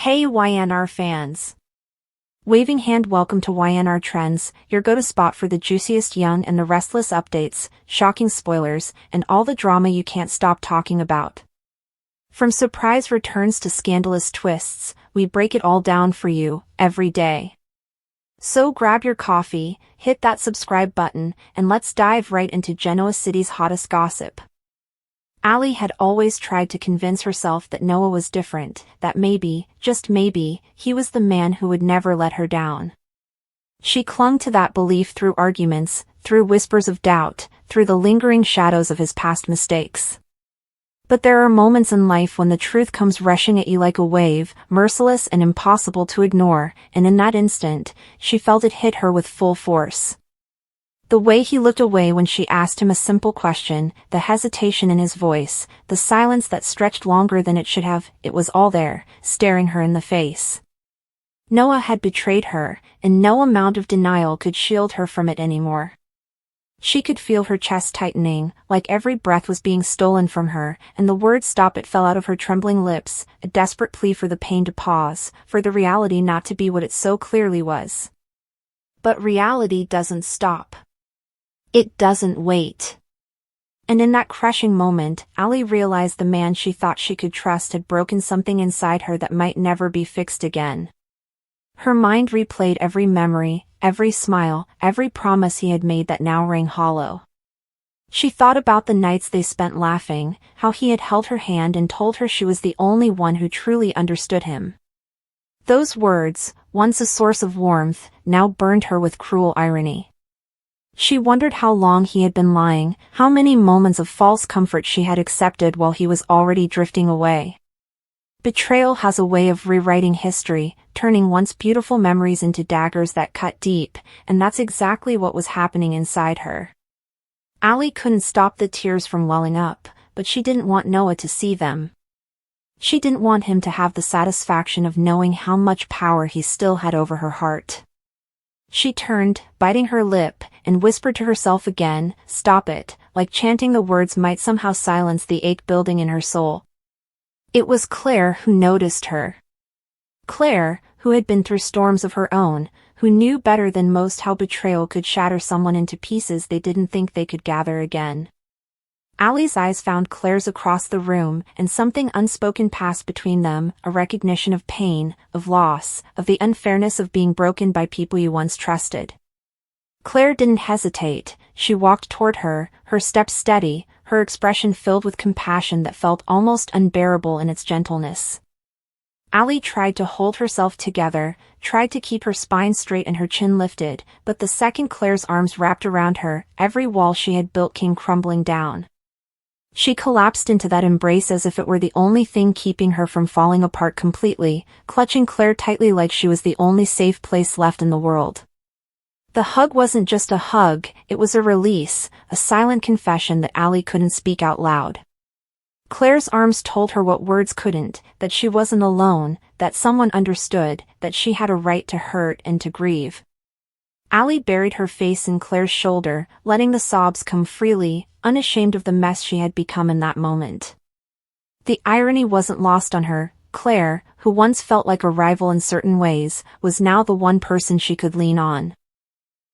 Hey YNR fans! Waving hand, welcome to YNR Trends, your go-to spot for the juiciest Young and the Restless updates, shocking spoilers, and all the drama you can't stop talking about. From surprise returns to scandalous twists, we break it all down for you, every day. So grab your coffee, hit that subscribe button, and let's dive right into Genoa City's hottest gossip. Allie had always tried to convince herself that Noah was different, that maybe, just maybe, he was the man who would never let her down. She clung to that belief through arguments, through whispers of doubt, through the lingering shadows of his past mistakes. But there are moments in life when the truth comes rushing at you like a wave, merciless and impossible to ignore, and in that instant, she felt it hit her with full force. The way he looked away when she asked him a simple question, the hesitation in his voice, the silence that stretched longer than it should have, it was all there, staring her in the face. Noah had betrayed her, and no amount of denial could shield her from it anymore. She could feel her chest tightening, like every breath was being stolen from her, and the word "stop it" fell out of her trembling lips, a desperate plea for the pain to pause, for the reality not to be what it so clearly was. But reality doesn't stop. It doesn't wait. And in that crushing moment, Allie realized the man she thought she could trust had broken something inside her that might never be fixed again. Her mind replayed every memory, every smile, every promise he had made that now rang hollow. She thought about the nights they spent laughing, how he had held her hand and told her she was the only one who truly understood him. Those words, once a source of warmth, now burned her with cruel irony. She wondered how long he had been lying, how many moments of false comfort she had accepted while he was already drifting away. Betrayal has a way of rewriting history, turning once beautiful memories into daggers that cut deep, and that's exactly what was happening inside her. Allie couldn't stop the tears from welling up, but she didn't want Noah to see them. She didn't want him to have the satisfaction of knowing how much power he still had over her heart. She turned, biting her lip, and whispered to herself again, "Stop it," like chanting the words might somehow silence the ache building in her soul. It was Claire who noticed her. Claire, who had been through storms of her own, who knew better than most how betrayal could shatter someone into pieces they didn't think they could gather again. Allie's eyes found Claire's across the room, and something unspoken passed between them, a recognition of pain, of loss, of the unfairness of being broken by people you once trusted. Claire didn't hesitate. She walked toward her, her step steady, her expression filled with compassion that felt almost unbearable in its gentleness. Allie tried to hold herself together, tried to keep her spine straight and her chin lifted, but the second Claire's arms wrapped around her, every wall she had built came crumbling down. She collapsed into that embrace as if it were the only thing keeping her from falling apart completely, clutching Claire tightly like she was the only safe place left in the world. The hug wasn't just a hug, it was a release, a silent confession that Allie couldn't speak out loud. Claire's arms told her what words couldn't, that she wasn't alone, that someone understood, that she had a right to hurt and to grieve. Allie buried her face in Claire's shoulder, letting the sobs come freely, unashamed of the mess she had become in that moment. The irony wasn't lost on her. Claire, who once felt like a rival in certain ways, was now the one person she could lean on.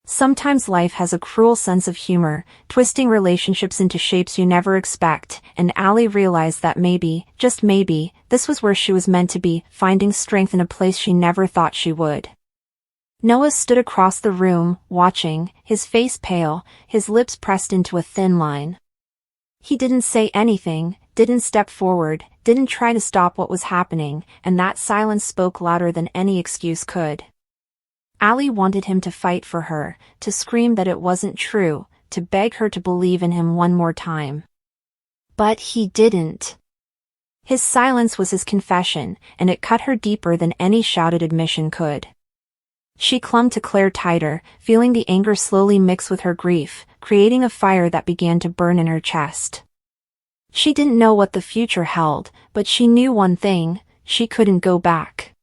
Sometimes life has a cruel sense of humor, twisting relationships into shapes you never expect, and Allie realized that maybe, just maybe, this was where she was meant to be, finding strength in a place she never thought she would. Noah stood across the room, watching, his face pale, his lips pressed into a thin line. He didn't say anything, didn't step forward, didn't try to stop what was happening, and that silence spoke louder than any excuse could. Allie wanted him to fight for her, to scream that it wasn't true, to beg her to believe in him one more time. But he didn't. His silence was his confession, and it cut her deeper than any shouted admission could. She clung to Claire tighter, feeling the anger slowly mix with her grief, creating a fire that began to burn in her chest. She didn't know what the future held, but she knew one thing: she couldn't go back.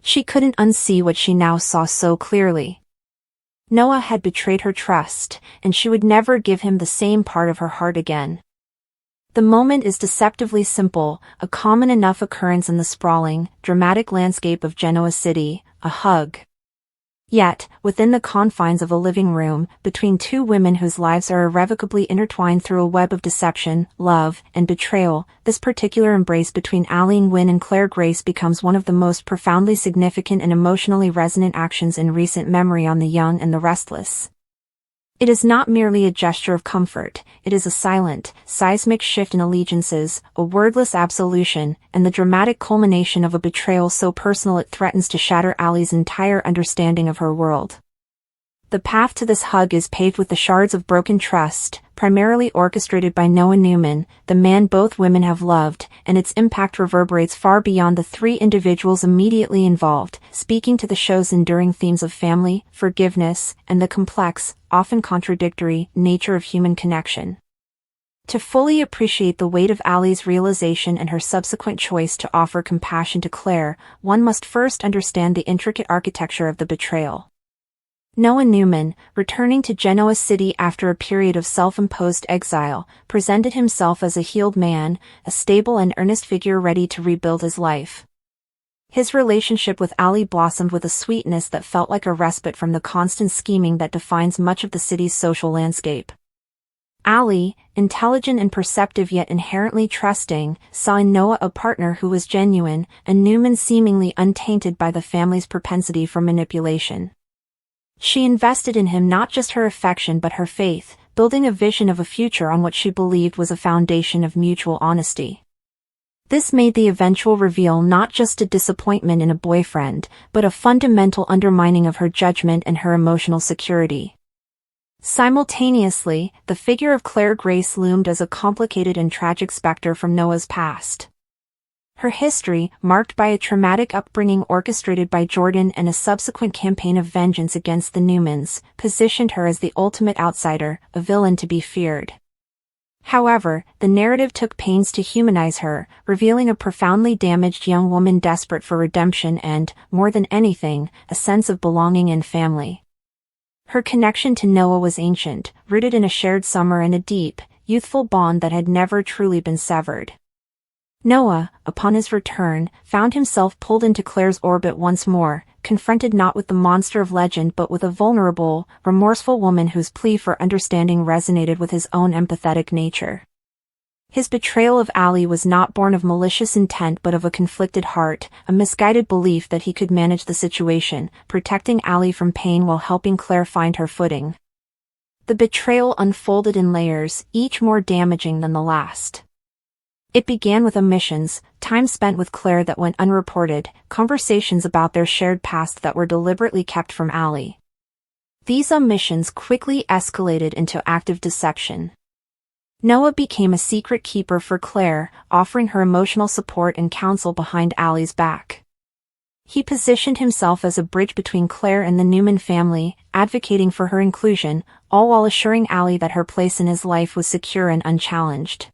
She couldn't unsee what she now saw so clearly. Noah had betrayed her trust, and she would never give him the same part of her heart again. The moment is deceptively simple, a common enough occurrence in the sprawling, dramatic landscape of Genoa City, a hug. Yet, within the confines of a living room, between two women whose lives are irrevocably intertwined through a web of deception, love, and betrayal, this particular embrace between Allie Nguyen and Claire Grace becomes one of the most profoundly significant and emotionally resonant actions in recent memory on the young and the restless. It is not merely a gesture of comfort, it is a silent, seismic shift in allegiances, a wordless absolution, and the dramatic culmination of a betrayal so personal it threatens to shatter Allie's entire understanding of her world. The path to this hug is paved with the shards of broken trust, primarily orchestrated by Noah Newman, the man both women have loved, and its impact reverberates far beyond the three individuals immediately involved, speaking to the show's enduring themes of family, forgiveness, and the complex, often contradictory, nature of human connection. To fully appreciate the weight of Allie's realization and her subsequent choice to offer compassion to Claire, one must first understand the intricate architecture of the betrayal. Noah Newman, returning to Genoa City after a period of self-imposed exile, presented himself as a healed man, a stable and earnest figure ready to rebuild his life. His relationship with Allie blossomed with a sweetness that felt like a respite from the constant scheming that defines much of the city's social landscape. Allie, intelligent and perceptive yet inherently trusting, saw in Noah a partner who was genuine, and Newman seemingly untainted by the family's propensity for manipulation. She invested in him not just her affection but her faith, building a vision of a future on what she believed was a foundation of mutual honesty. This made the eventual reveal not just a disappointment in a boyfriend, but a fundamental undermining of her judgment and her emotional security. Simultaneously, the figure of Claire Grace loomed as a complicated and tragic specter from Noah's past. Her history, marked by a traumatic upbringing orchestrated by Jordan and a subsequent campaign of vengeance against the Newmans, positioned her as the ultimate outsider, a villain to be feared. However, the narrative took pains to humanize her, revealing a profoundly damaged young woman desperate for redemption and, more than anything, a sense of belonging and family. Her connection to Noah was ancient, rooted in a shared summer and a deep, youthful bond that had never truly been severed. Noah, upon his return, found himself pulled into Claire's orbit once more, confronted not with the monster of legend but with a vulnerable, remorseful woman whose plea for understanding resonated with his own empathetic nature. His betrayal of Allie was not born of malicious intent but of a conflicted heart, a misguided belief that he could manage the situation, protecting Allie from pain while helping Claire find her footing. The betrayal unfolded in layers, each more damaging than the last. It began with omissions, time spent with Claire that went unreported, conversations about their shared past that were deliberately kept from Allie. These omissions quickly escalated into active deception. Noah became a secret keeper for Claire, offering her emotional support and counsel behind Allie's back. He positioned himself as a bridge between Claire and the Newman family, advocating for her inclusion, all while assuring Allie that her place in his life was secure and unchallenged.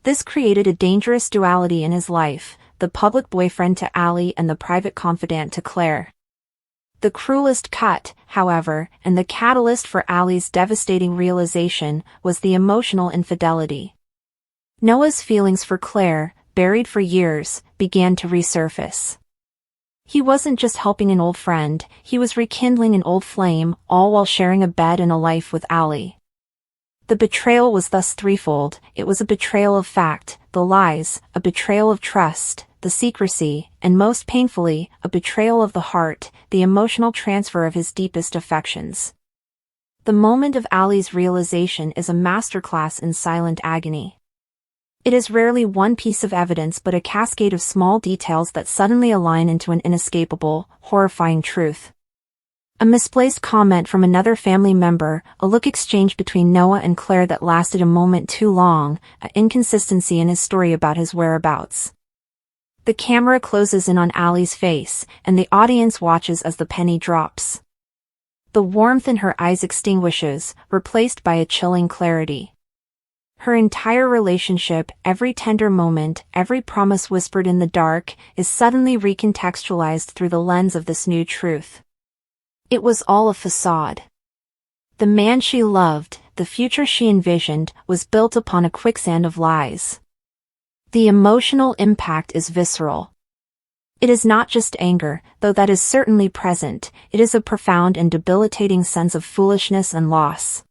This created a dangerous duality in his life, the public boyfriend to Allie and the private confidant to Claire. The cruelest cut, however, and the catalyst for Allie's devastating realization, was the emotional infidelity. Noah's feelings for Claire, buried for years, began to resurface. He wasn't just helping an old friend, he was rekindling an old flame, all while sharing a bed and a life with Allie. The betrayal was thus threefold. It was a betrayal of fact, the lies, a betrayal of trust, the secrecy, and most painfully, a betrayal of the heart, the emotional transfer of his deepest affections. The moment of Allie's realization is a masterclass in silent agony. It is rarely one piece of evidence but a cascade of small details that suddenly align into an inescapable, horrifying truth. A misplaced comment from another family member, a look exchanged between Noah and Claire that lasted a moment too long, an inconsistency in his story about his whereabouts. The camera closes in on Allie's face, and the audience watches as the penny drops. The warmth in her eyes extinguishes, replaced by a chilling clarity. Her entire relationship, every tender moment, every promise whispered in the dark, is suddenly recontextualized through the lens of this new truth. It was all a facade. The man she loved, the future she envisioned was built upon a quicksand of lies. The emotional impact is visceral. It is not just anger, though that is certainly present, it is a profound and debilitating sense of foolishness and loss.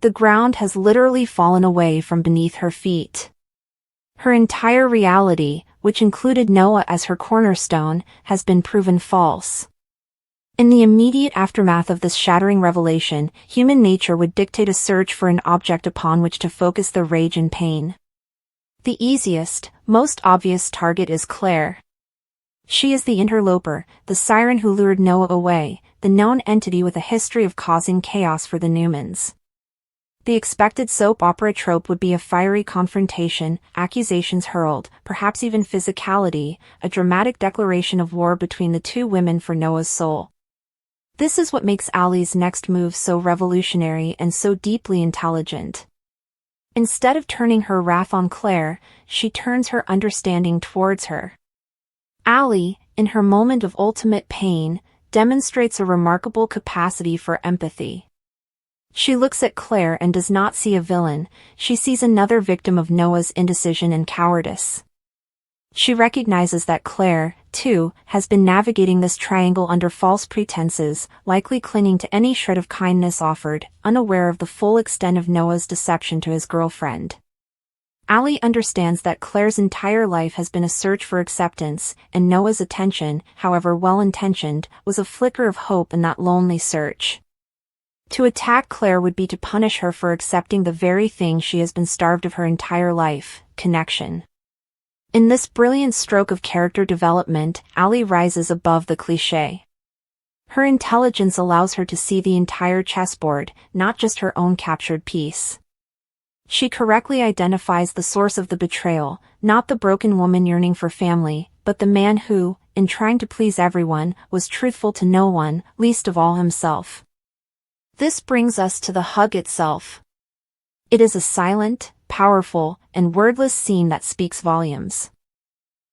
The ground has literally fallen away from beneath her feet. Her entire reality, which included Noah as her cornerstone, has been proven false. In the immediate aftermath of this shattering revelation, human nature would dictate a search for an object upon which to focus their rage and pain. The easiest, most obvious target is Claire. She is the interloper, the siren who lured Noah away, the known entity with a history of causing chaos for the Newmans. The expected soap opera trope would be a fiery confrontation, accusations hurled, perhaps even physicality, a dramatic declaration of war between the two women for Noah's soul. This is what makes Allie's next move so revolutionary and so deeply intelligent. Instead of turning her wrath on Claire, she turns her understanding towards her. Allie, in her moment of ultimate pain, demonstrates a remarkable capacity for empathy. She looks at Claire and does not see a villain, she sees another victim of Noah's indecision and cowardice. She recognizes that Claire, too, has been navigating this triangle under false pretenses, likely clinging to any shred of kindness offered, unaware of the full extent of Noah's deception to his girlfriend. Allie understands that Claire's entire life has been a search for acceptance, and Noah's attention, however well-intentioned, was a flicker of hope in that lonely search. To attack Claire would be to punish her for accepting the very thing she has been starved of her entire life, connection. In this brilliant stroke of character development, Allie rises above the cliché. Her intelligence allows her to see the entire chessboard, not just her own captured piece. She correctly identifies the source of the betrayal, not the broken woman yearning for family, but the man who, in trying to please everyone, was truthful to no one, least of all himself. This brings us to the hug itself. It is a silent, powerful, and wordless scene that speaks volumes.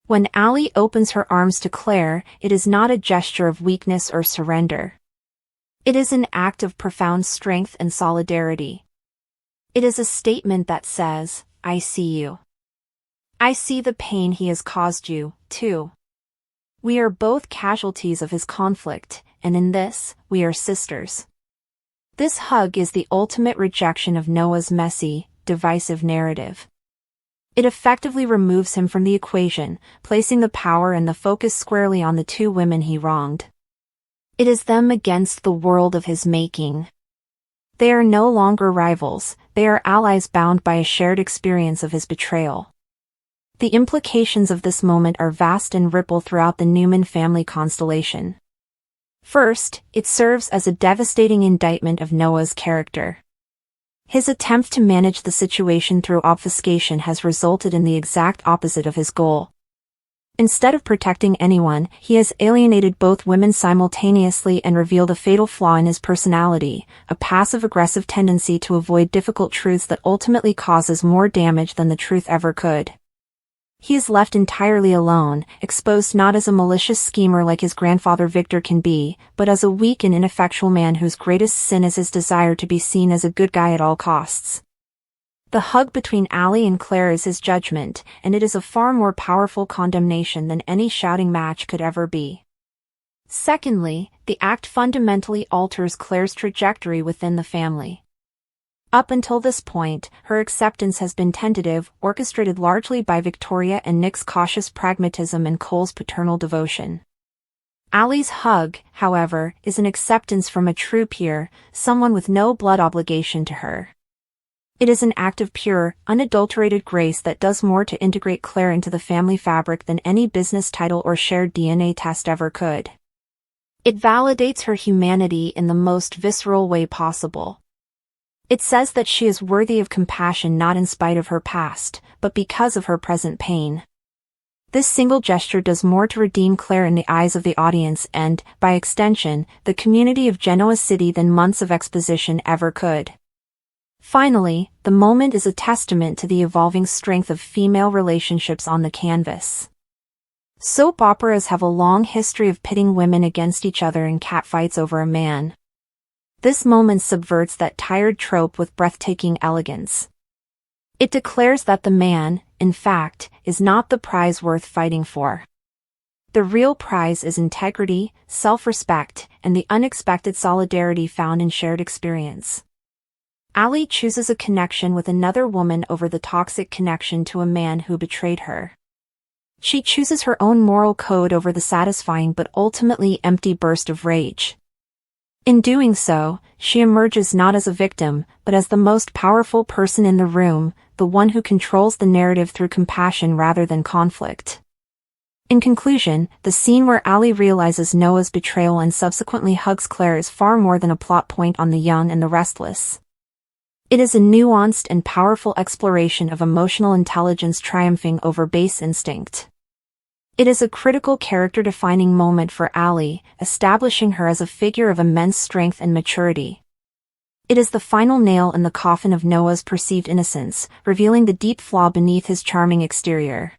When Allie opens her arms to Claire, it is not a gesture of weakness or surrender. It is an act of profound strength and solidarity. It is a statement that says, "I see you. I see the pain he has caused you, too. We are both casualties of his conflict, and in this, we are sisters." This hug is the ultimate rejection of Noah's messy, divisive narrative. It effectively removes him from the equation, placing the power and the focus squarely on the two women he wronged. It is them against the world of his making. They are no longer rivals, they are allies bound by a shared experience of his betrayal. The implications of this moment are vast and ripple throughout the Newman family constellation. First, it serves as a devastating indictment of Noah's character. His attempt to manage the situation through obfuscation has resulted in the exact opposite of his goal. Instead of protecting anyone, he has alienated both women simultaneously and revealed a fatal flaw in his personality, a passive-aggressive tendency to avoid difficult truths that ultimately causes more damage than the truth ever could. He is left entirely alone, exposed not as a malicious schemer like his grandfather Victor can be, but as a weak and ineffectual man whose greatest sin is his desire to be seen as a good guy at all costs. The hug between Allie and Claire is his judgment, and it is a far more powerful condemnation than any shouting match could ever be. Secondly, the act fundamentally alters Claire's trajectory within the family. Up until this point, her acceptance has been tentative, orchestrated largely by Victoria and Nick's cautious pragmatism and Cole's paternal devotion. Allie's hug, however, is an acceptance from a true peer, someone with no blood obligation to her. It is an act of pure, unadulterated grace that does more to integrate Claire into the family fabric than any business title or shared DNA test ever could. It validates her humanity in the most visceral way possible. It says that she is worthy of compassion not in spite of her past, but because of her present pain. This single gesture does more to redeem Claire in the eyes of the audience and, by extension, the community of Genoa City than months of exposition ever could. Finally, the moment is a testament to the evolving strength of female relationships on the canvas. Soap operas have a long history of pitting women against each other in catfights over a man. This moment subverts that tired trope with breathtaking elegance. It declares that the man, in fact, is not the prize worth fighting for. The real prize is integrity, self-respect, and the unexpected solidarity found in shared experience. Allie chooses a connection with another woman over the toxic connection to a man who betrayed her. She chooses her own moral code over the satisfying but ultimately empty burst of rage. In doing so, she emerges not as a victim, but as the most powerful person in the room, the one who controls the narrative through compassion rather than conflict. In conclusion, the scene where Allie realizes Noah's betrayal and subsequently hugs Claire is far more than a plot point on The Young and the Restless. It is a nuanced and powerful exploration of emotional intelligence triumphing over base instinct. It is a critical character-defining moment for Allie, establishing her as a figure of immense strength and maturity. It is the final nail in the coffin of Noah's perceived innocence, revealing the deep flaw beneath his charming exterior.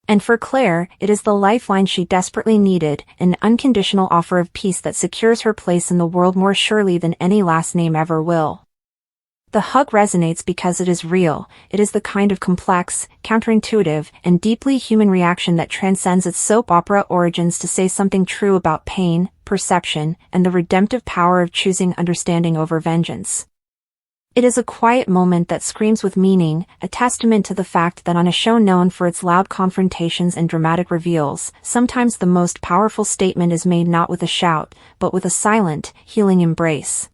And for Claire, it is the lifeline she desperately needed, an unconditional offer of peace that secures her place in the world more surely than any last name ever will. The hug resonates because it is real. It is the kind of complex, counterintuitive, and deeply human reaction that transcends its soap opera origins to say something true about pain, perception, and the redemptive power of choosing understanding over vengeance. It is a quiet moment that screams with meaning, a testament to the fact that on a show known for its loud confrontations and dramatic reveals, sometimes the most powerful statement is made not with a shout, but with a silent, healing embrace.